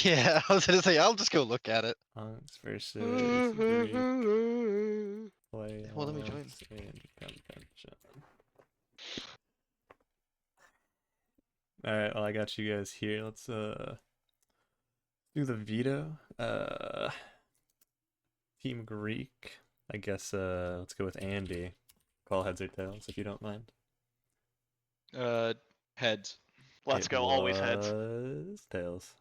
Yeah, I was gonna say I'll just go look at it. Unks versus Greek Well, let me join. playoffs in contention. Alright, well I got you guys here. Let's do the veto. Team Greek. I guess let's go with Andy. Call heads or tails if you don't mind. Heads. Let's go, always heads. Tails.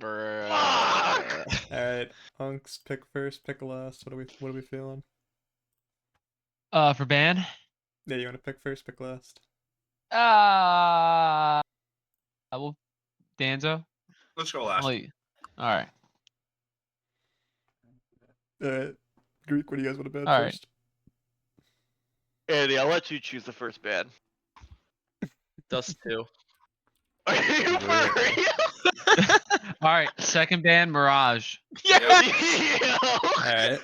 Alright, Unks, pick first, pick last. What are we feeling? For ban? Yeah, you wanna pick first, pick last? Well, Danzo. Let's go last. All right. Alright. Greek, what do you guys want to ban All right. first? Andy, I'll let you choose the first ban. Dust 2. Are you for real? All right. Second ban, Mirage. Alright.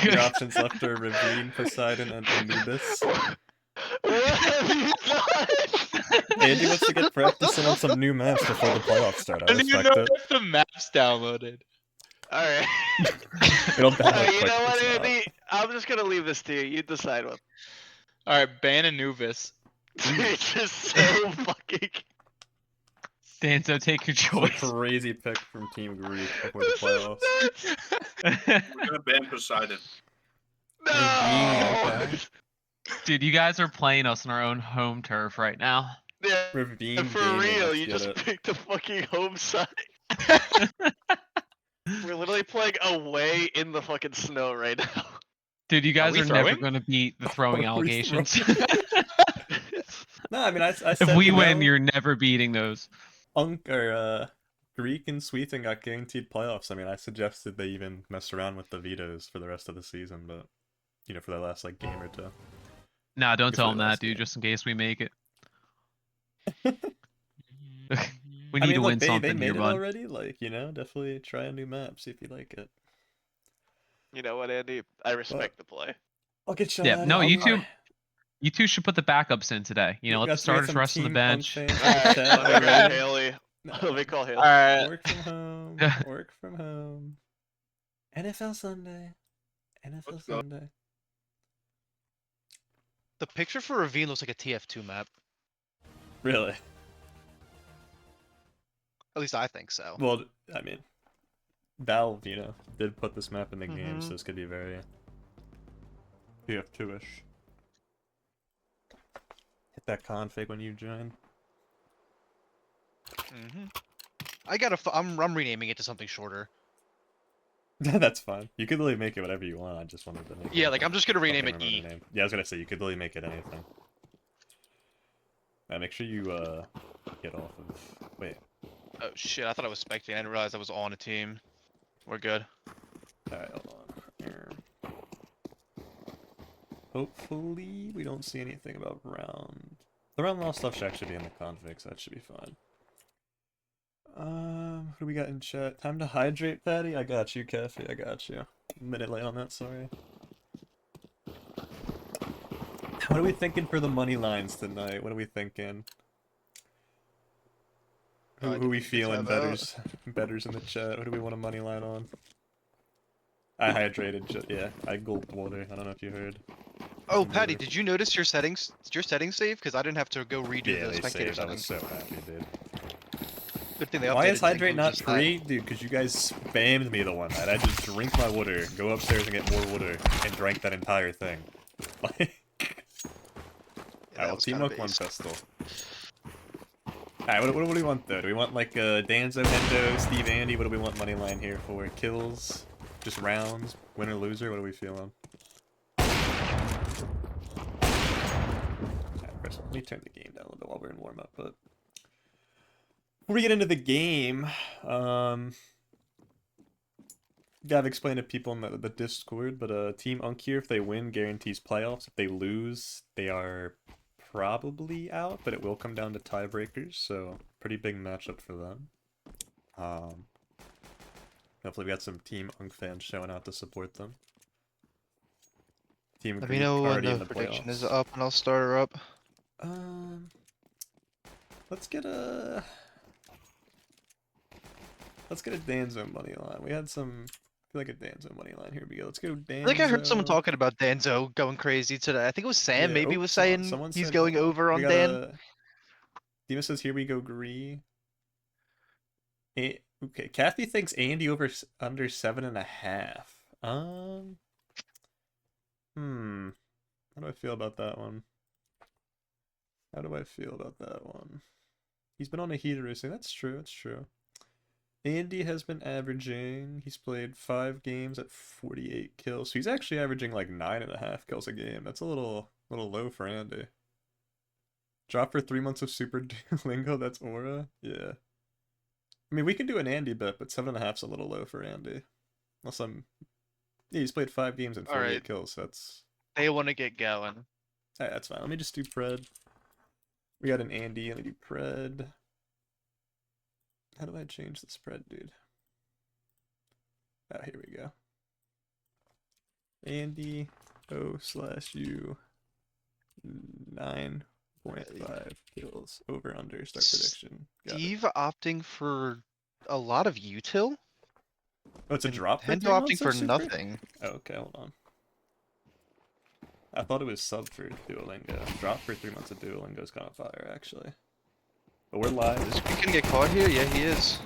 Your options left are Ravine, Poseidon, and Anubis. What have you done? Andy wants to get practicing on some new maps before the playoffs start. I don't even respect know it. if the map's downloaded. Alright. It'll download You quick, know what, it's not. Andy? I'm just gonna leave this to you. You decide what. Alright, ban Anubis. It's just so fucking. Danzo, take your It's a choice. crazy pick from Team Greek before the This is playoffs. nuts. We're gonna ban Poseidon. No. okay. Dude, you guys are playing us on our own home turf right now. Yeah, Ravine for Gaming, real, let's you get just it. picked the fucking home side. We're literally playing away in the fucking snow right now. Dude, you guys we are never throwing? going to beat the throwing Are we allegations. No, I mean, I If said, we you win, know, you're never beating those. Greek and Sweden got guaranteed playoffs. I mean, I suggested they even mess around with the vetoes for the rest of the season, but, you know, for that last, like, game or two. Nah, don't Good tell for them the that, last dude, game. just in case we make it. We I need mean, to look, win they something made here, it bud. already. Like, you know, definitely try a new map, see if you like it. You know what, Andy? I respect the play. I'll get you. Yeah, no, you two should put the backups in today. You know, let the starters rest on the bench. Alright, let me grab Haley. Let me call Haley. Alright. Work from home. Work from home. NFL Sunday. NFL Let's go. Sunday. The picture for Ravine looks like a TF2 map. Really? At least I think so. Well, I mean, Valve, you know, did put this map in the game, Mhm. so this could be very TF2-ish. Hit that config when you join. I'm renaming it to something shorter. That's fine. You could literally make it whatever you want. I just wanted to make Yeah, it like I'm just gonna rename it fucking E. remember the name. Yeah, I was gonna say you could literally make it anything. Make sure you get off of. Wait. Oh shit! I thought I was spectating. I didn't realize I was on a team. We're good. All right, hold on. Here. Hopefully, we don't see anything about round. The round loss stuff should actually be in the config, so that should be fine. What do we got in chat? Time to hydrate, Patty? I got you, Cafe. I got you. A minute late on that, sorry. What are we thinking for the money lines tonight? What are we thinking? Who we feeling betters in the chat? Who do we want a money line on? I hydrated, yeah, I gulped water. I don't know if you heard. Oh, Patty, did you notice your settings? Did your settings save? Because I didn't have to go redo Yeah, the they spectator saved. I was settings. so happy, dude. Good thing they updated. Why is hydrate Tango not just free? Dude, because you guys spammed me the one night. I just drink my water, go upstairs and get more water, and drank that entire thing. Like... Alright, well, Teamwork 1 Pistol. Alright, what do we want, though? Do we want, like, Danzo, Endo, Steve, Andy? What do we want money line here for? Kills? Just rounds? Winner, loser? What are we feeling? Alright, let me turn the game down a little bit while we're in warm-up, but... Before we get into the game, I've explained to people in the Discord, but Team Unk here, if they win, guarantees playoffs. If they lose, they are probably out, but it will come down to tiebreakers, so pretty big matchup for them. Hopefully we got some Team Unk fans showing out to support them. Team Let Greek me know when already in the the prediction is playoffs. up, and I'll start her up. Let's get a... Let's get a Danzo money line. We had some. I feel like a Danzo money line. Here we go. Let's go Danzo. I think I heard someone talking about Danzo going crazy today. I think it was Sam. Yeah, Maybe oh, was someone- saying someone he's said, going hold over We on got Dan. Dima says, "Here we go, Gree." Okay, Kathy thinks Andy under 7.5. How do I feel about that one? He's been on a heater recently. That's true. That's true. Andy has been averaging. He's played 5 games at 48 kills. So he's actually averaging like 9.5 kills a game. That's a little low for Andy. Drop for 3 months of Super Duolingo. That's Aura. Yeah. I mean, we can do an Andy bet, but 7.5's a little low for Andy. Unless I'm. Yeah, he's played 5 games and 48 Alright. kills. That's. They want to get going. Alright, that's fine. Let me just do Pred. We got an Andy. Let me do Pred. How do I change the spread, dude? Here we go. Andy O/U 9.5 kills over under start prediction. Got it. Steve opting for a lot of util. Oh, it's a and drop for Hendo 3 opting months for of Super? nothing. Oh, okay, hold on. I thought it was sub for Duolingo. Drop for 3 months of Duolingo is kind of fire, actually. But we're live. Is he gonna get caught here? Yeah, he is.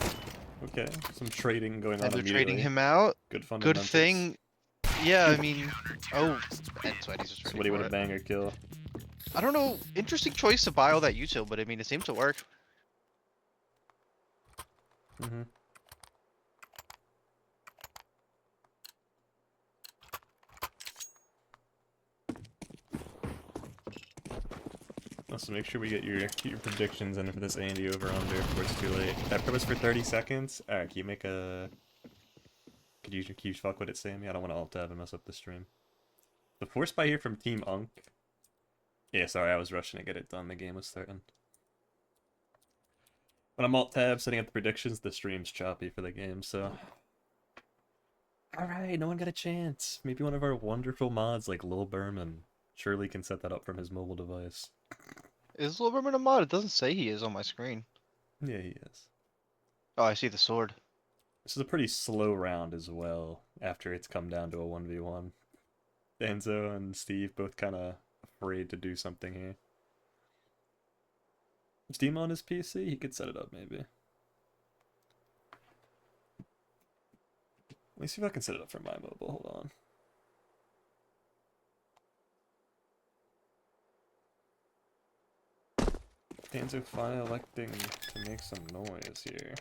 Okay, some trading going on And they're immediately. trading him out. Good Good fundamentals. thing. Yeah, I mean, oh, and Sweaty's just ready Sweaty for with a it. banger kill. I don't know. Interesting choice to buy all that util, but I mean, it seemed to work. Mm-hmm. Also, make sure we get your predictions in for this Andy over under before it's too late. That was for 30 seconds. Alright, can you make a... Could you fuck with it, Sammy? I don't want to alt-tab and mess up the stream. The force buy here from Team Unk. Yeah, sorry, I was rushing to get it done. The game was starting. When I'm alt-tab setting up the predictions, the stream's choppy for the game, so... Alright, no one got a chance. Maybe one of our wonderful mods like Lil Berman surely can set that up from his mobile device. Is Lil Berman a mod? It doesn't say he is on my screen. Yeah, he is. Oh, I see the sword. This is a pretty slow round as well, after it's come down to a 1v1. Enzo and Steve both kind of afraid to do something here. Is Steam on his PC? He could set it up, maybe. Let me see if I can set it up for my mobile. Hold on. Enzo finally electing to make some noise here.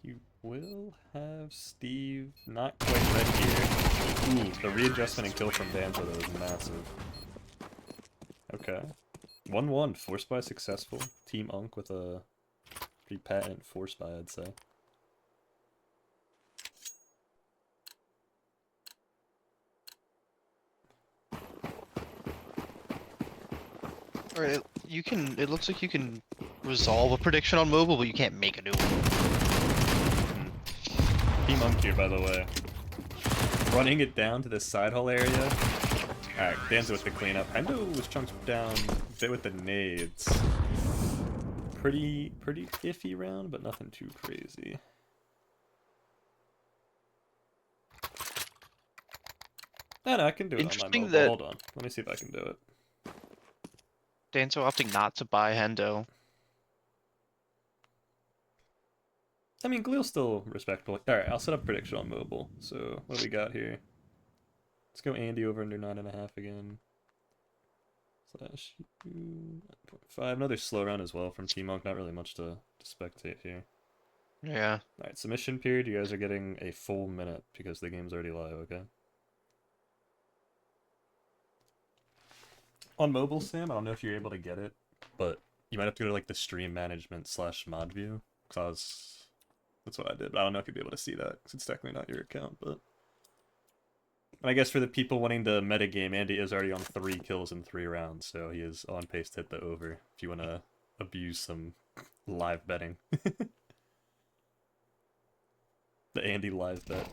You will have Steve not quite red here. Ooh, the readjustment and kill from Danzo though is massive. Okay. 1-1, force buy successful. Team Unk with a pretty patent force buy, I'd say. Alright, you can. It looks like you can resolve a prediction on mobile, but you can't make a new one. Team Unk here, by the way. Running it down to the side hole area. Alright, Danzo with the cleanup. Hendo was chunked down a bit with the nades. Pretty iffy round, but nothing too crazy. No, I can do it on my Interesting mobile. that- Hold on. Let me see if I can do it. Danzo opting not to buy Hendo. I mean, Gleal's still respectable. Alright, I'll set up prediction on mobile. So, what do we got here? Let's go Andy over under 9.5 again. / 9.5. Another slow round as well from Team Monk. Not really much to spectate here. Yeah. Alright, submission period. You guys are getting a full minute because the game's already live, okay? On mobile, Sam, I don't know if you're able to get it, but you might have to go to like the stream management / mod view. Cause that's what I did, but I don't know if you'll be able to see that because it's technically not your account, but... And I guess for the people wanting to metagame, Andy is already on 3 kills in 3 rounds, so he is on pace to hit the over if you want to abuse some live betting. The Andy live bet.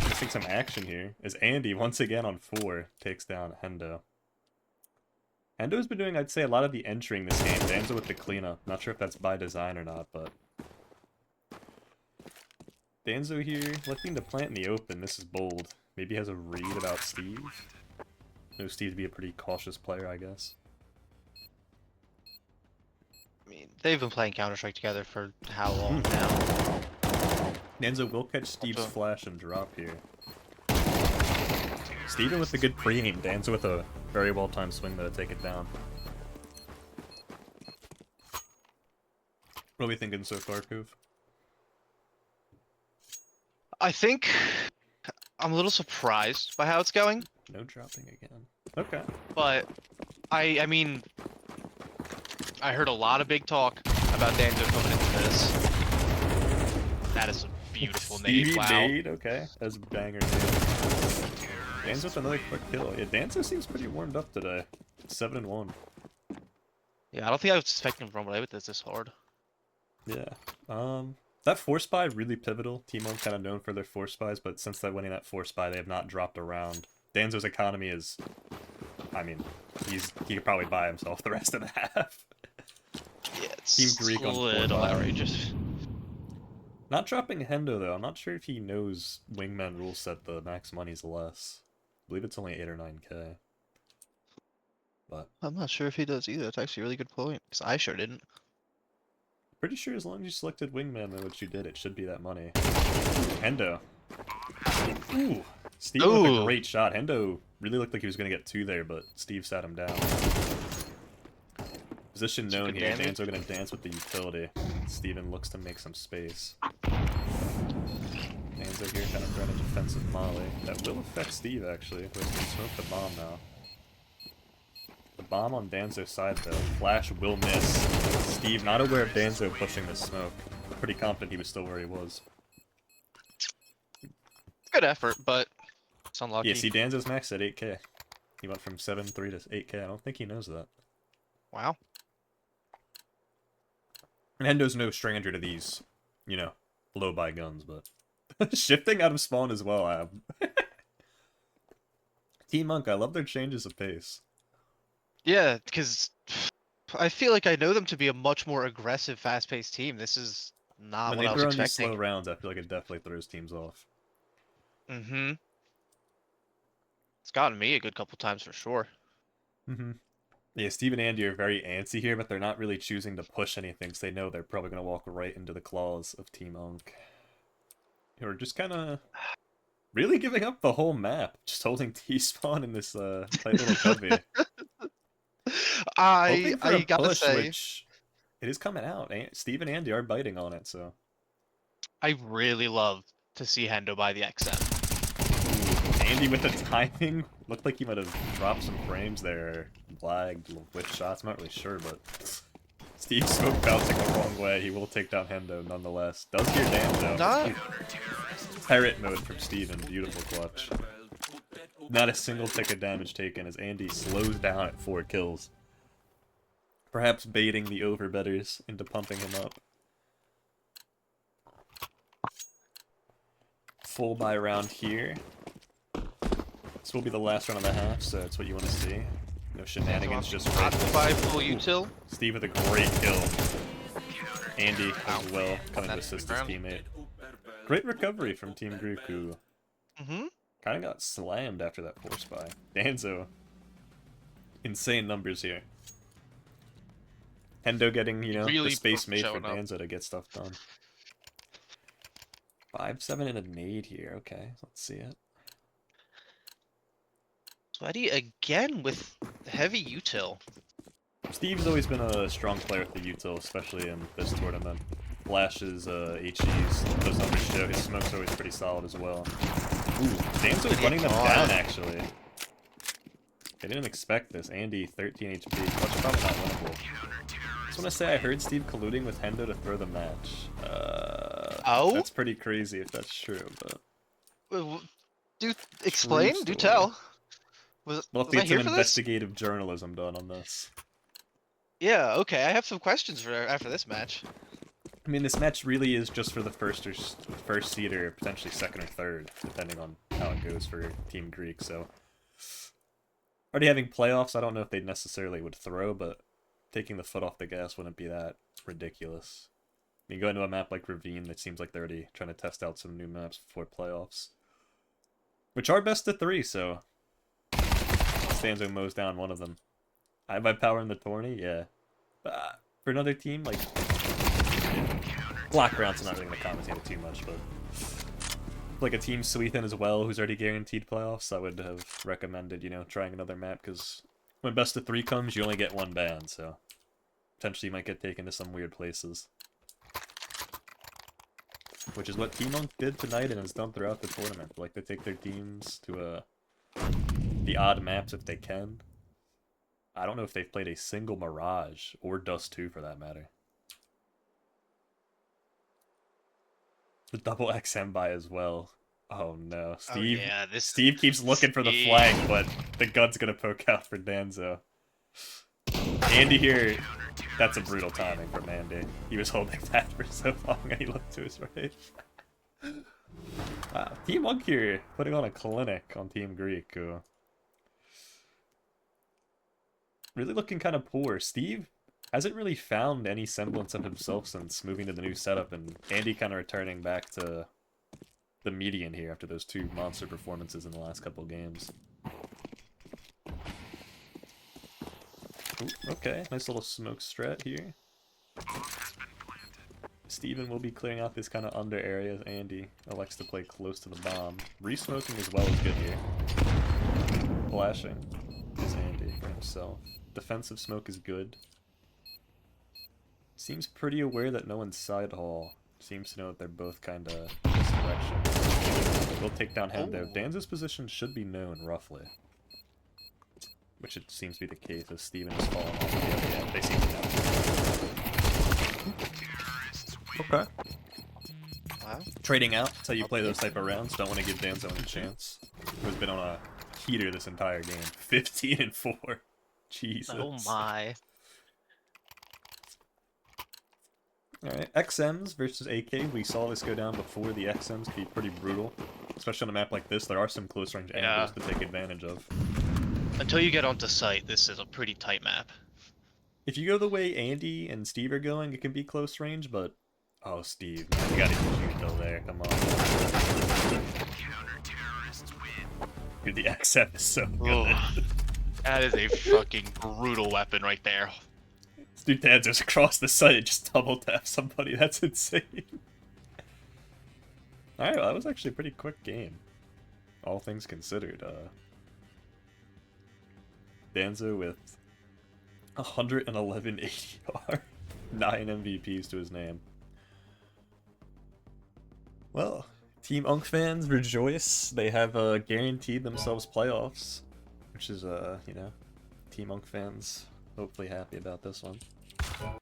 Missing some action here, as Andy, once again on 4, takes down Hendo. Endo's been doing, I'd say, a lot of the entering this game. Danzo with the cleanup. Not sure if that's by design or not, but... Danzo here, looking to plant in the open. This is bold. Maybe he has a read about Steve. Knows Steve to be a pretty cautious player, I guess. I mean, they've been playing Counter-Strike together for how long now? Danzo will catch Steve's flash and drop here. Steven with the good pre-aim. Danzo with a very well-timed swing to take it down. What are we thinking so far, Koof? I think I'm a little surprised by how it's going, No dropping again. Okay. but I mean, I heard a lot of big talk about Danzo coming into this. That is a beautiful nade. Stevie Wow. nade, okay. That's a banger nade. Danzo with another quick kill. Yeah, Danzo seems pretty warmed up today. 7-1. Yeah, I don't think I was expecting him to run away with this hard. Yeah. That force buy really pivotal. Team One kind of known for their force buys, but since they're winning that force buy, they have not dropped around. Danzo's economy is, I mean, he could probably buy himself the rest of the half. Yeah, it's Team Greek a on little 4-5. outrageous. Not dropping Hendo though. I'm not sure if he knows Wingman rule set the max money's less. I believe it's only 8 or 9k. But I'm not sure if he does either. That's actually a really good point, because I sure didn't. pretty sure as long as you selected Wingman, then which you did, it should be that money. Hendo. Ooh. Steve with a Ooh. great shot. Hendo really looked like he was going to get 2 there, but Steve sat him down. Position Some known good here. damage. Danzo going to dance with the utility. Steven looks to make some space. Danzo here kind of running a defensive molly. That will affect Steve, actually, who has to smoke the bomb now. The bomb on Danzo's side, though. Flash will miss. Steve not aware of Danzo pushing this smoke. Pretty confident he was still where he was. Good effort, but it's unlucky. Yeah, see, Danzo's max at 8k. He went from 7-3 to 8k. I don't think he knows that. Wow. And Hendo's no stranger to these, you know, low-buy guns, but... Shifting out of spawn as well. Team Monk, I love their changes of pace. Yeah, because I feel like I know them to be a much more aggressive, fast-paced team. This is not When what they I was throw in these expecting. slow rounds, I feel like it definitely throws teams off. Mm-hmm. It's gotten me a good couple times for sure. Mm-hmm. Yeah, Steve and Andy are very antsy here, but they're not really choosing to push anything, because they know they're probably going to walk right into the claws of Team Unk. Who are just kind of really giving up the whole map, just holding T-spawn in this tight little cubby. Hoping for I a gotta push, say, which it is coming out. Steve and Andy are biting on it, so. I really love to see Hendo buy the XM. Ooh, Andy with the timing. Looked like he might have dropped some frames there. Lagged with shots, I'm not really sure, but Steve smoke bouncing the wrong way. He will take down Hendo nonetheless. Does hear Danzo. Not Pirate mode from Steven. Beautiful clutch. Not a single tick of damage taken as Andy slows down at 4 kills. Perhaps baiting the overbetters into pumping him up. Full buy round here. This will be the last round of the half, so that's what you want to see. No shenanigans, just not right. to buy full util. Steve with a great kill. Andy as well, coming to That's assist the his ground. teammate. Great recovery from Team Greek, who Mm-hmm. kind of got slammed after that force buy. Danzo. Insane numbers here. Hendo getting, you know, Really the space made for showing up. Danzo to get stuff done. 5-7 and a nade here. Okay, let's see it. Sweaty again with heavy util. Steve's always been a strong player with the util, especially in this tournament. Flashes, HEs, those numbers show. His smoke's always pretty solid as well. Ooh, Danzo's running them down, actually. I didn't expect this. Andy, 13 HP. Clutch probably not winnable. I just want to say I heard Steve colluding with Hendo to throw the match. Oh? That's pretty crazy if that's true, but... Do explain? story. Do tell. Was We'll I have to get here some for this? investigative journalism done on this. Yeah. Okay. I have some questions for after this match. I mean, this match really is just for the first seed or potentially second or third, depending on how it goes for Team Greek, so... already having playoffs, I don't know if they necessarily would throw, but taking the foot off the gas wouldn't be that ridiculous. You go into a map like Ravine, it seems like they're already trying to test out some new maps before playoffs. Which are best of 3, so Stanzo mows down one of them. I have my power in the tourney, yeah. For another team, like Blackground's not really going to commentate it too much, but like a team Swethan as well, who's already guaranteed playoffs, I would have recommended, you know, trying another map, because when best of 3 comes, you only get one ban, so potentially you might get taken to some weird places. Which is what Team Monk did tonight and has done throughout the tournament. Like, they take their teams to the odd maps if they can. I don't know if they've played a single Mirage, or Dust 2 for that matter. The double XM buy as well. Oh no, Steve. Oh, yeah, Steve keeps looking for the flank, but the gun's gonna poke out for Danzo. Andy here, that's a brutal timing from Andy. He was holding that for so long and he looked to his right. Wow, Team Monk here putting on a clinic on Team Greek, who really looking kind of poor. Steve hasn't really found any semblance of himself since moving to the new setup, and Andy kind of returning back to the median here after those 2 monster performances in the last couple games. Ooh, okay, nice little smoke strat here. Steven will be clearing out this kind of under area as Andy elects to play close to the bomb. Re-smoking as well is good here. Flashing is Andy for himself. Defensive smoke is good. Seems pretty aware that no one's side hall. Seems to know that they're both kind of this direction. We'll take down Hendo. Danzo's position should be known roughly. Which it seems to be the case as Steven is falling off the other end. They seem to know. Okay. Wow. Trading out. That's how you play those type of rounds. Don't want to give Danzo any chance. Who's been on a heater this entire game. 15-4. Jesus. Oh my. Alright, XMs versus AK. We saw this go down before. The XMs can be pretty brutal. Especially on a map like this, there are some close range angles to take advantage of. Until you get onto site, this is a pretty tight map. If you go the way Andy and Steve are going, it can be close range, but... Oh, Steve, man, you gotta get you still there, come on. Dude, the XM is so good. Ugh. That is a fucking brutal weapon right there. This dude dances across the site and just double tap somebody, that's insane. Alright, well, that was actually a pretty quick game. All things considered. Danzo with 111 ADR, 9 MVPs to his name. Well, Team Unk fans rejoice. They have guaranteed themselves playoffs, which is, you know, Team Unk fans hopefully happy about this one. Let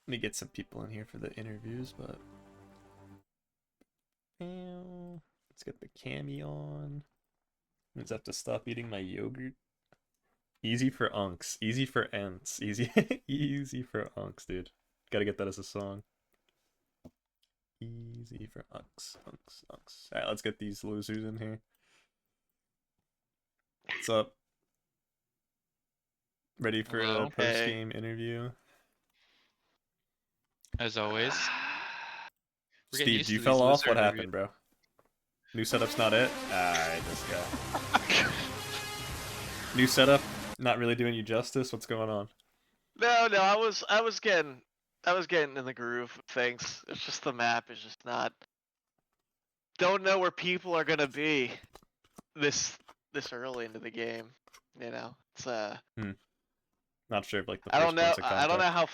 me get some people in here for the interviews, but let's get the cami on. I just have to stop eating my yogurt. Easy for unks, easy for ents, easy easy for unks, dude. Gotta get that as a song. Easy for unks, unks, unks. Alright, let's get these losers in here. What's up? Ready for Hello? a post-game interview? As always. We're getting Steve, used you to fell these off? loser What interviews. happened, bro? New setup's not it? Alright, this guy. New setup? Not really doing you justice? What's going on? No, I was getting in the groove of things. It's just the map is just not. Don't know where people are gonna be this early into the game. You know, it's Not sure if like the I first don't know. points of I don't know contact.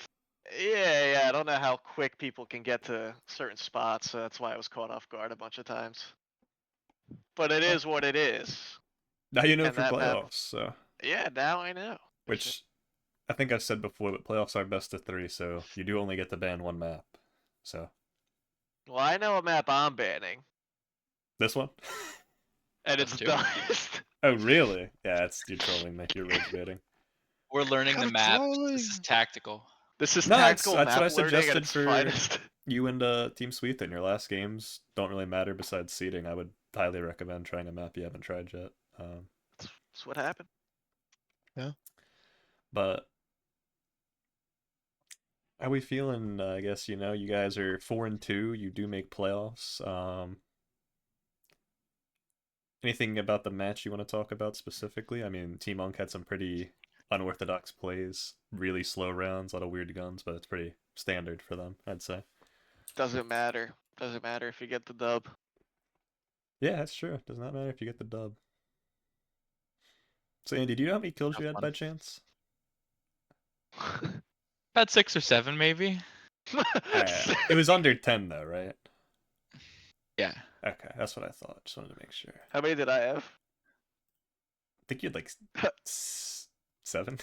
how. Yeah. I don't know how quick people can get to certain spots, so that's why I was caught off guard a bunch of times. But it is what it is. Now you know and for that map- playoffs, so Yeah, now I know. which I think I've said before, but playoffs are best of 3, so you do only get to ban one map. So Well, I know a map I'm banning, this one? and Us it's too. Dust. Oh really? Yeah, it's you're trolling me. You're rage baiting. We're learning the I'm map. trolling. This is tactical. This is No, tactical that's map what I learning at suggested its for finest. you and Team Sweet in your last games. Don't really matter besides seeding. I would highly recommend trying a map you haven't tried yet. It's That's what happened. But how we feeling? I guess you guys are 4-2. You do make playoffs. Anything about the match you want to talk about specifically? I mean, Team Monk had some pretty unorthodox plays, really slow rounds, a lot of weird guns, but it's pretty standard for them, I'd say. Doesn't matter. Doesn't matter if you get the dub. Yeah, that's true. Does not matter if you get the dub. So Andy, do you know how many kills you Have had fun. by chance? About 6 or 7, maybe. It was under 10 though, right? Yeah. Okay, that's what I thought. Just wanted to make sure. How many did I have? I think you had like 7.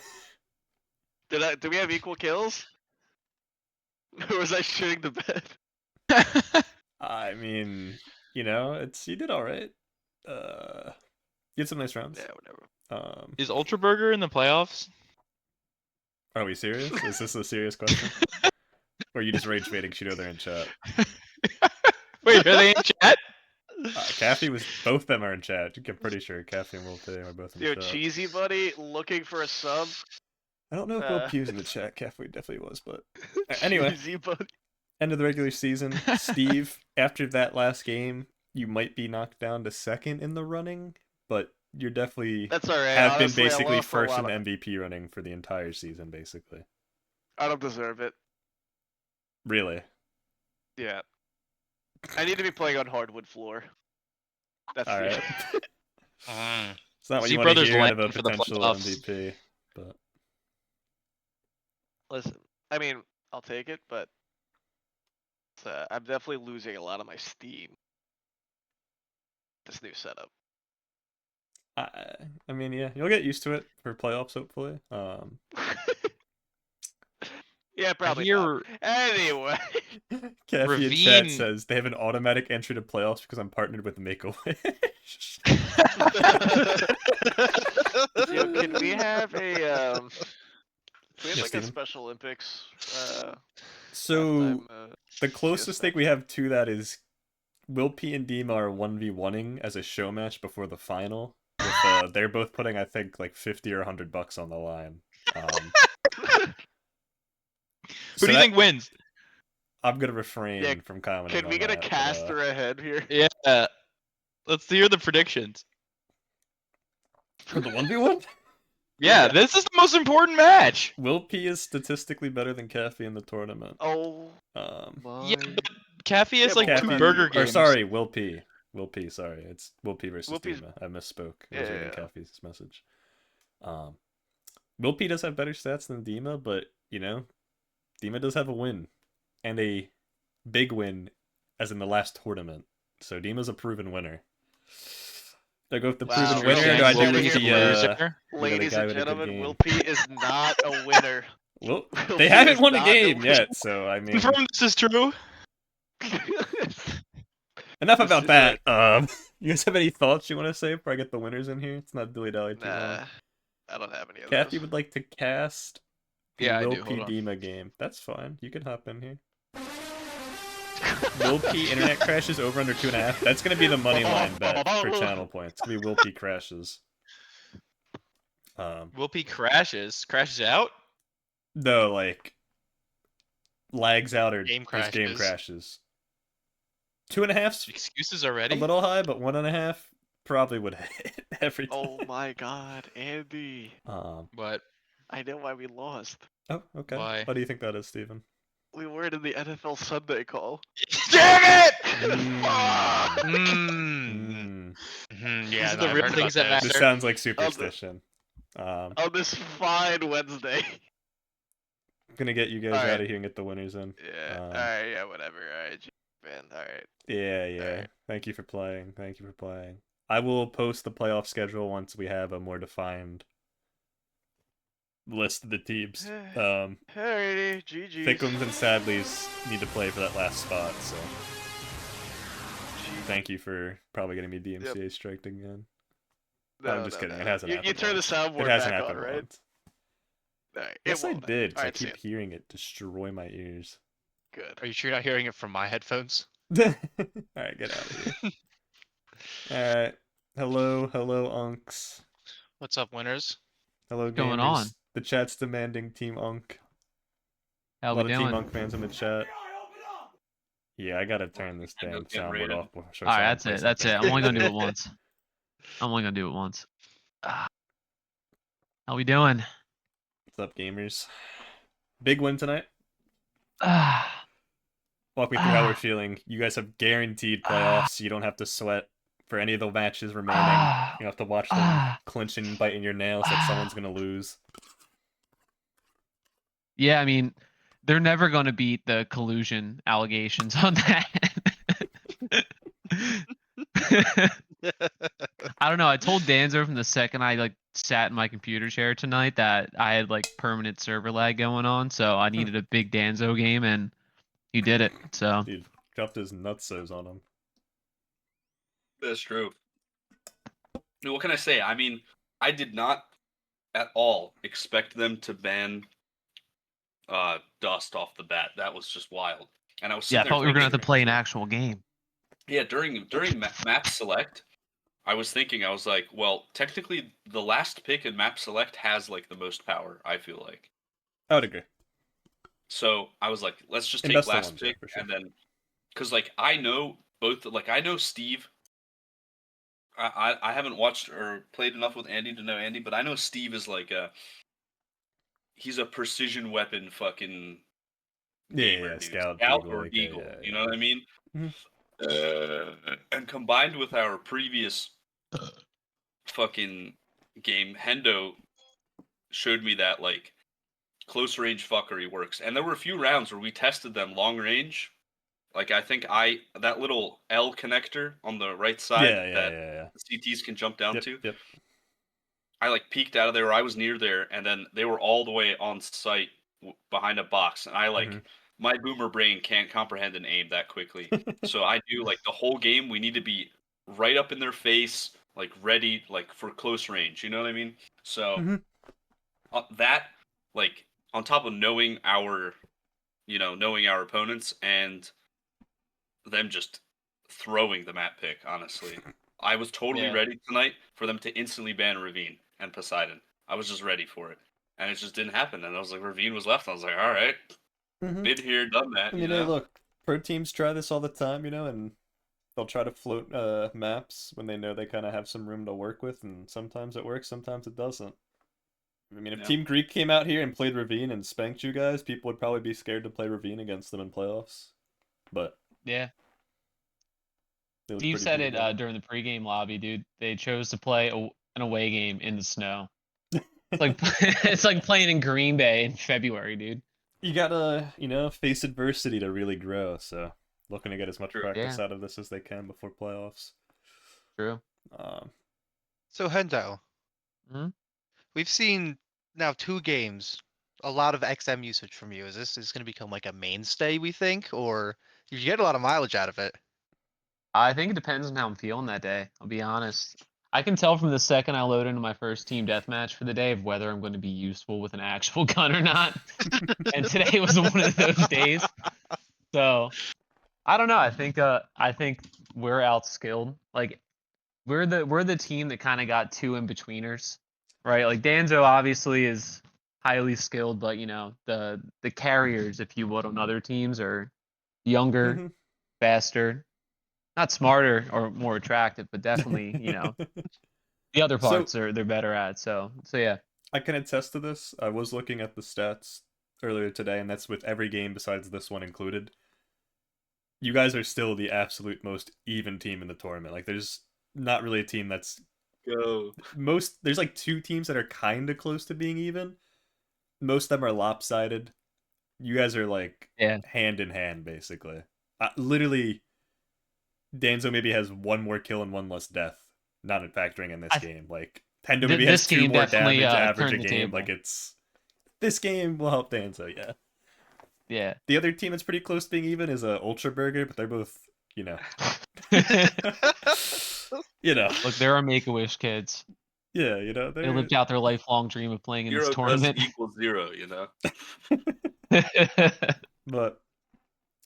Did we have equal kills? Or was I shooting the bed? I mean, you did all right. You had some nice rounds. Yeah, whatever. Is Ultra Burger in the playoffs? Are we serious? Is this a serious question? Or are you just rage baiting? You know they're in chat. Wait, are they in chat? Kathy both of them are in chat. I'm pretty sure Kathy and Will P are both in Dude, chat. Cheesy Buddy looking for a sub. I don't know if Will P was in the chat. Kathy definitely was, but anyway. Cheesy Buddy. End of the regular season. Steve, after that last game, you might be knocked down to second in the running, but you're definitely That's alright. have been Honestly, I basically lost for a first in lot the of- MVP running for the entire season, basically. I don't deserve it. Really? Yeah. I need to be playing on hardwood floor. That's All the right. It's not what Z you want to Brothers hear out of a landing for the potential playoffs. MVP, but Listen, I mean, I'll take it, but I'm definitely losing a lot of my steam. This new setup. I mean, yeah, you'll get used to it for playoffs, hopefully. Yeah, probably hear- not. Anyway. Kathy in chat Ravine- says they have an automatic entry to playoffs because I'm partnered with Make-A-Wish. Yo, can we have a can we have Yes, like a Steven? Special Olympics So halftime, the closest CS thing we have to that is Will P and Dima are 1v1ing as a show match before the final. With, they're both putting, I think, like $50 or $100 on the line. Who do you think wins? I'm gonna refrain Yeah, from commenting. Can we on get a that, but, caster ahead here? Yeah. Let's hear the predictions. for the 1v1? Yeah, this is the most important match. Will P is statistically better than Kathy in the tournament. Oh Um, my. Yeah, but Caffey has Yeah, like but two Kathy, burger or games. sorry, Will P. Will P, sorry. It's Will P versus Will P's- Dima. I misspoke. I was Yeah, reading yeah. Kathy's message. Will P does have better stats than Dima, but, Dima does have a win. And a big win, as in the last tournament. So Dima's a proven winner. Do I go with the Wow, proven winner, or do I do Will with P the, loser? Ladies guy and with a good gentlemen, game? Will P is not a winner. Well, Will they P haven't is won a not game winner. yet, so I mean, Confirm this is true. enough This about is that. You guys have any thoughts you want to say before I get the winners in here? It's not dilly dally too long. Nah, I don't have any of Kathy those. would like to cast the Yeah, I Will do. P Hold on. Dima game. That's fine. You can hop in here. Will P internet crashes over under 2.5. That's gonna be the money line bet for channel points. It's gonna be Will P crashes. Will P crashes out. No, like lags out or Game just game crashes. crashes. 2.5's Excuses a already. little high, but 1.5 probably would hit every time. Oh my god, Andy. But I know why we lost. Oh, okay. Why? Why do you think that is, Steven? We weren't in the NFL Sunday call. damn it! Mm. Mm. Yeah, These are no, the I've real heard things about that matter. This sounds like superstition. On this fine Wednesday. I'm gonna get you guys Alright. out of here and get the winners in. Yeah. Alright, yeah, whatever. Alright, man. Alright. Yeah. Alright. Thank you for playing. I will post the playoff schedule once we have a more defined list of the teams. Alrighty, GG. Thickums and Sadleys need to play for that last spot, so thank you for probably getting me DMCA striked again. I'm just kidding. It hasn't You happened turn the once. soundboard It hasn't back happened on, right? once. Alright, Yes, I won't. did, 'cause I Alright, keep see hearing it destroy my ears. ya. Good. Are you sure you're not hearing it from my headphones? Alright, get out of here. Alright. Hello, unks. What's up, winners? Hello, going gamers. on? The chat's demanding Team Unk. How A we lot of Team doing? Unk fans in the chat. Yeah, I gotta turn this Nintendo damn getting soundboard raided. off before All right, someone that's plays it. That's it. something. I'm only gonna do it once. I'm only gonna do it once. How we doing? What's up, gamers? Big win tonight. Ah, Walk me through how we're feeling. You guys have guaranteed ah, playoffs. You don't have to sweat for any of the matches remaining. ah, You don't have to watch them ah, clinching and biting your nails that someone's gonna lose. Yeah, I mean, they're never gonna beat the collusion allegations on that. I don't know. I told Danzo from the second I like sat in my computer chair tonight that I had like permanent server lag going on, so I needed a big Danzo game, and he did it. So Dude, dropped his nutsos on him. That's true. What can I say? I mean, I did not at all expect them to ban Dust off the bat. That was just wild. And I was yeah, sitting I there thought we were gonna have thinking, to play an actual game. yeah, during map select, I was thinking, I was like, well, technically, the last pick in map select has like the most power. I feel like. I would agree. So I was like, let's just And take that's the last ones, yeah, pick, for sure. and then, because like I know both, like I know Steve. I haven't watched or played enough with Andy to know Andy, but I know Steve is like he's a precision weapon fucking gamer, Yeah, dude. Scout, Scout Beagle, or like, Beagle, yeah. you know what I mean? Mhm. And combined with our previous fucking game, Hendo showed me that like close range fuckery works. And there were a few rounds where we tested them long range. Like I think that little L connector on the right side that Yeah. the CTs can jump down to. Yep. I like peeked out of there. I was near there, and then they were all the way on site behind a box, and I like my boomer brain can't comprehend an aim that quickly. So I knew like the whole game we need to be right up in their face, like ready, like for close range. You know what I mean? So that like on top of knowing knowing our opponents and them just throwing the map pick. Honestly, I was totally Yeah. ready tonight for them to instantly ban Ravine and Poseidon. I was just ready for it, and it just didn't happen. And I was like, Ravine was left. I was like, all right, been here, done that. I mean, hey, look, pro teams try this all the time, and they'll try to float maps when they know they kind of have some room to work with, and sometimes it works, sometimes it doesn't. I mean, if Team Greek came out here and played Ravine and spanked you guys, people would probably be scared to play Ravine against them in playoffs. But Yeah. it was Steve pretty said it beatable. during the pregame lobby, dude. They chose to play an away game in the snow. It's like it's like playing in Green Bay in February, dude. You gotta, face adversity to really grow. So, looking to get as much practice out of this as they can before playoffs. True. So Hendo, we've seen now 2 games, a lot of XM usage from you. Is this going to become like a mainstay, we think, or you get a lot of mileage out of it? I think it depends on how I'm feeling that day. I'll be honest. I can tell from the second I load into my first team deathmatch for the day of whether I'm going to be useful with an actual gun or not. And today was one of those days. So I don't know. I think we're outskilled. Like we're the team that kind of got 2 in-betweeners, right? Like Danzo obviously is highly skilled, but the carriers, if you would, on other teams are younger, faster, not smarter or more attractive, but definitely, the other parts they're better at. So yeah. I can attest to this. I was looking at the stats earlier today, and that's with every game besides this one included. You guys are still the absolute most even team in the tournament. Like, there's not really a team that's there's like 2 teams that are kind of close to being even. Most of them are lopsided. You guys are like hand in hand, basically. Literally, Danzo maybe has 1 more kill and 1 less death, not factoring in this game. Like, Hendo maybe has 2 more damage average a game. Like, this game will help Danzo, yeah. Yeah. The other team that's pretty close to being even is Ultra Burger, but they're both, Look, there are Make-A-Wish kids. Yeah, they lived out their lifelong dream of playing in this tournament. Equals 0, But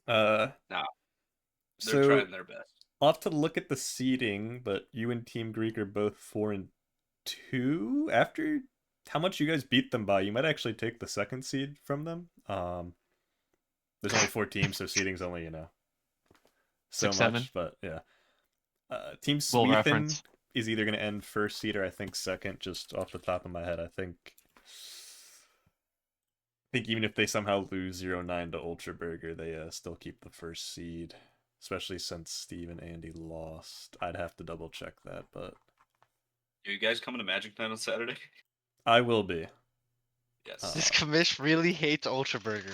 they're trying their best. I'll have to look at the seeding, but you and Team Greek are both 4 and 2 after how much you guys beat them by. You might actually take the second seed from them. There's only 4 teams, so seeding's only so 6, much. 7. But yeah, Team Little Sweethen reference. is either going to end first seed or I think second. Just off the top of my head, I think even if they somehow lose 0-9 to Ultra Burger, they still keep the first seed. Especially since Steve and Andy lost. I'd have to double check that, but Are you guys coming to Magic Night on Saturday? I will be. Yes. This commish really hates Ultra Burger.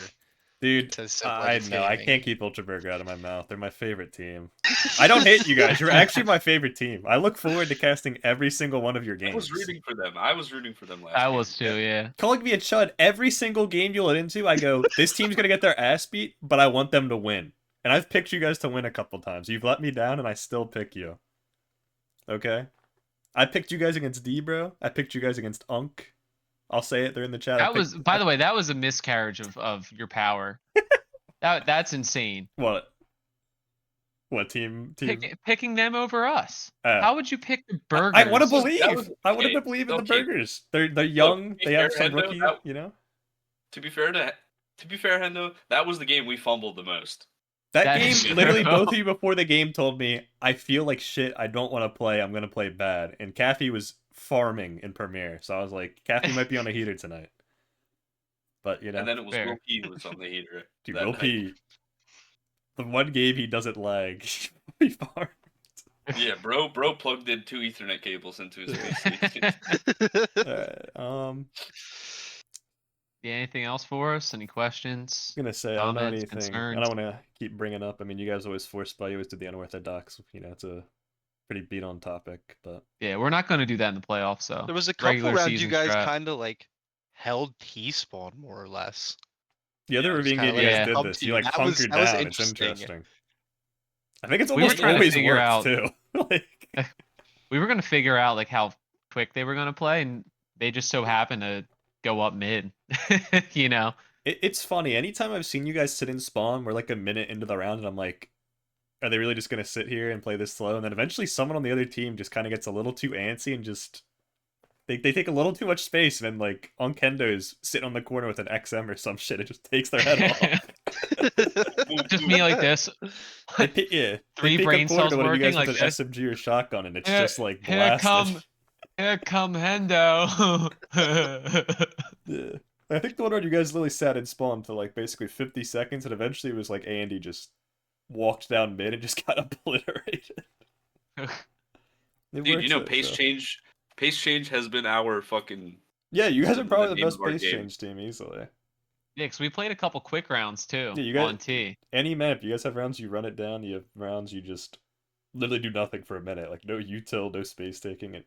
Dude, Says Simp I Legends know. I Gaming. can't keep Ultra Burger out of my mouth. They're my favorite team. I don't hate you guys. You're actually my favorite team. I look forward to casting every single one of your games. I was rooting for them. I was rooting for them last I game. was too, yeah. Calling me a chud every single game you let into, I go, this team's going to get their ass beat, but I want them to win. And I've picked you guys to win a couple times. You've let me down, and I still pick you. Okay? I picked you guys against D, bro. I picked you guys against Unk. I'll say it. They're in the chat. That was, by the way, that was a miscarriage of your power. That's insane. What? What team? Picking them over us. Uh, How would you pick the burgers? I want to That believe. was- I want okay, to believe in the okay. burgers. They're young. to be They have fair, some Hendo, rookie. that- You know. To be fair, Hendo, that was the game we fumbled the most. That That game, is literally, true. both of you before the game told me, I feel like shit. I don't want to play. I'm gonna play bad. And Kathy was farming in Premiere, so I was like, Kathy might be on a heater tonight. But you know, And then it was fair. Will P who was on the heater. dude, that Will night. P. The one game he doesn't lag, he farmed. Yeah, bro plugged in 2 Ethernet cables into his PC. Alright, Yeah, anything else for us? Any questions? I'm gonna say I don't know Comments, anything. I concerns? don't want to keep bringing up. I mean, you guys always force play. You always do the unorthodox. You know, it's a pretty beat on topic, but Yeah, we're not going to do that in the playoffs, so. There was a couple Regular rounds you season guys strat. kind of like held T-spawn more or less. the other Yeah, it's Ravine game kinda you like guys did up this. to You you. like That was- hunkered that was down. It's interesting. interesting. I think it's We were almost trying to always figure worked out- too. Like, We were going to figure out like how quick they were going to play, and they just so happened to go up mid. You know? it's funny. Anytime I've seen you guys sit in spawn, we're like a minute into the round, and I'm like, are they really just gonna sit here and play this slow? And then eventually, someone on the other team just kind of gets a little too antsy and just they take a little too much space, and then like Unkendo is sitting on the corner with an XM or some shit. It just takes their head off. Just me like this. They pick, yeah, Three they pick brain up corner cells to one of you guys working with like an SMG or shotgun, and it's Here- just like here blasted. come Hendo. Yeah. I think the one where you guys literally sat in spawn for like basically 50 seconds, and eventually it was like Andy just walked down mid and just got obliterated. It Dude, you works know, out, pace so. change has been our fucking. Yeah, you guys are the probably the name best of our pace game. change team easily. Yeah, because we played a couple quick rounds too Yeah, you guys- on T. Any map, you guys have rounds you run it down, you have rounds you just literally do nothing for a minute. Like no util, no space taking, and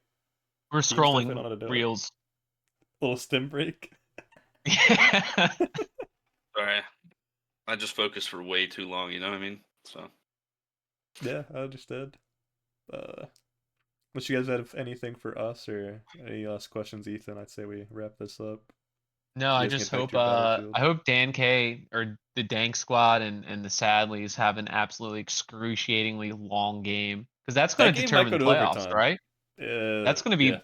We're Team stuff in on scrolling a donut. reels. little stim break. Yeah. Sorry, I just focused for way too long. You know what I mean? So Yeah, I understand. Unless you guys have anything for us or any last questions, Ethan, I'd say we wrap this up. No, I guys just get back hope to your battlefield. I hope Dan K or the Dank squad and the Sadleys have an absolutely excruciatingly long game. Because that's That going to game might determine the go to playoffs, overtime. right? That's going to be yeah.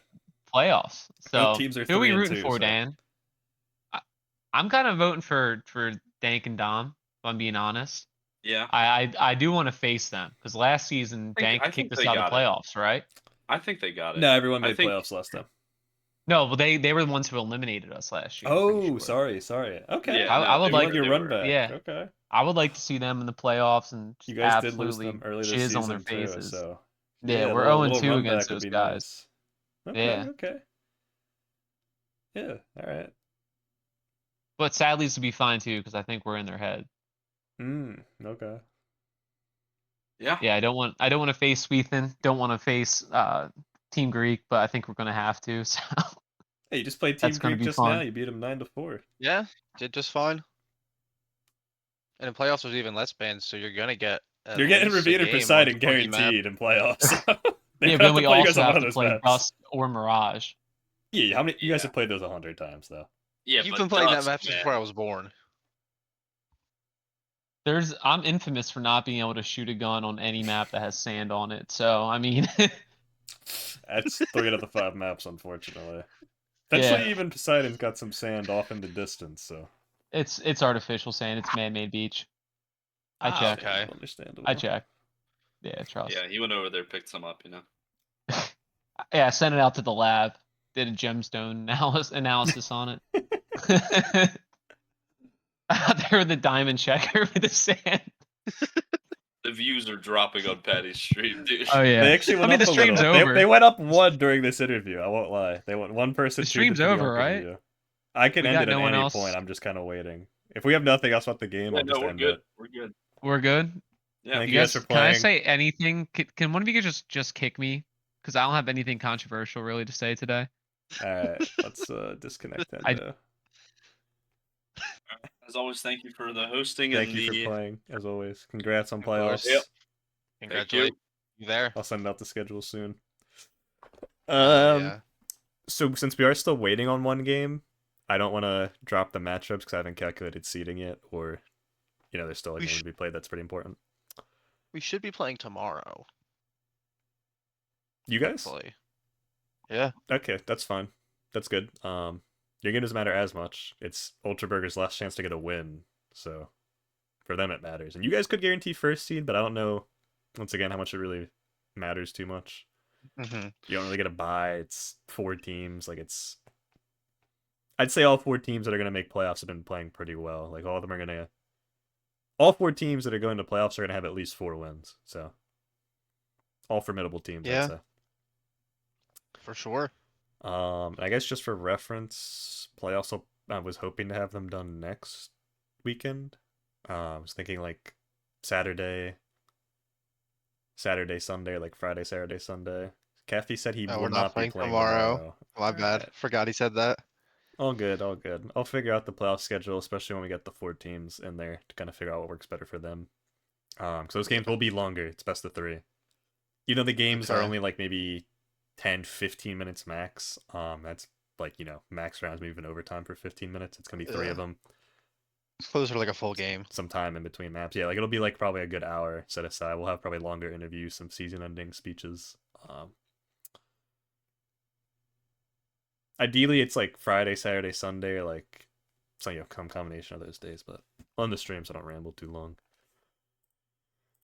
playoffs. Both So teams are who are we 3-2, rooting for, so- Dan? I'm kind of voting for Dank and Dom, if I'm being honest. yeah, I do want to face them because last season I Dank think kicked us they out of got the it. playoffs, right? I think they got it. No, everyone I made think- playoffs last time. No, well they were the ones who eliminated us last year. I'm pretty Oh, sure. sorry. Okay. Yeah, I would they like were- your they run were. back. Yeah. Okay. I would like to see them in the playoffs and You just guys did lose absolutely them early this jizz season on their too, faces. so Yeah, we're a little 0-2 run against back would those be guys. nice. Okay, Yeah. okay. Yeah, all right. But Sadly's to be fine too because I think we're in their head. Okay. Yeah. Yeah, I don't want to face Swethan. Don't want to face Team Greek, but I think we're gonna have to. So Hey, you just played Team That's gonna Greek be just fun. now. You beat them 9-4. Yeah, did just fine. And in playoffs, there's even less bans, so you're gonna get. at You're getting least a Ravine or game Poseidon on the rookie map. guaranteed in playoffs. They yeah, have but we to play you guys also on one have of to those play maps. Dust or Mirage. Yeah, how many? You guys Yeah. have played those 100 times though. Yeah, You've but been playing that Dust, map since man. before I was born. I'm infamous for not being able to shoot a gun on any map that has sand on it. So I mean, That's 3 out of the 5 maps, unfortunately. Potentially even Poseidon's got some sand off in the distance, so. It's artificial sand. It's man-made beach. I Ah, checked. okay. Understandable. I checked. Yeah, trust. Yeah, he went over there, picked some up, you know. Yeah, I sent it out to the lab. Did a gemstone analysis on it. Out there with the diamond checker with the sand. The views are dropping on Patty's stream, dude. Oh yeah. They actually went I mean, up the a little. stream's over. They went up 1 during this interview. I won't lie. They went 1 person. The stream's tweeted the over, right? interview. I can We end got it at no one any else. point. I'm just kind of waiting. If we have nothing else about the game, Yeah, I'll just no, we're end good. it. We're good. We're good. Yeah. Thank You you guys guys, for can I playing. say anything? Can one of you just kick me? Because I don't have anything controversial really to say today. All right, let's disconnect I- Hendo. As always, thank you for the hosting Thank and you the. for playing, as always. Congrats on Of course. playoffs. Yep. Congratulations. You there? I'll send out the schedule soon. Yeah. So since we are still waiting on 1 game, I don't want to drop the matchups because I haven't calculated seeding yet, or there's still a game to be played that's pretty important. We should be playing tomorrow. You guys? Hopefully. Yeah. Okay, that's fine. That's good. Your game doesn't matter as much. It's Ultra Burger's last chance to get a win, so for them it matters. And you guys could guarantee first seed, but I don't know, once again, how much it really matters too much. Mm-hmm. You don't really get a bye. It's 4 teams. I'd say all 4 teams that are going to make playoffs have been playing pretty well. Like, all 4 teams that are going to playoffs are going to have at least 4 wins. So, all formidable teams, Yeah. I'd say. For sure. I guess just for reference, playoffs, I was hoping to have them done next weekend. I was thinking like Saturday, Sunday, like Friday, Saturday, Sunday. Kathy said he Oh, will we're not be playing playing tomorrow. My bad. Alright. Forgot he said that. All good, all good. I'll figure out the playoff schedule, especially when we get the 4 teams in there to kind of figure out what works better for them. So those games will be longer. It's best of 3. The games are Okay. only like maybe 10, 15 minutes max. That's like, max rounds, maybe even overtime for 15 minutes. It's gonna be 3 Yeah. of them. It's closer to like a full game. Some time in between maps. Yeah, like it'll be like probably a good hour set aside. We'll have probably longer interviews, some season-ending speeches. Ideally, it's like Friday, Saturday, Sunday, or like some combination of those days. But on the stream, so I don't ramble too long.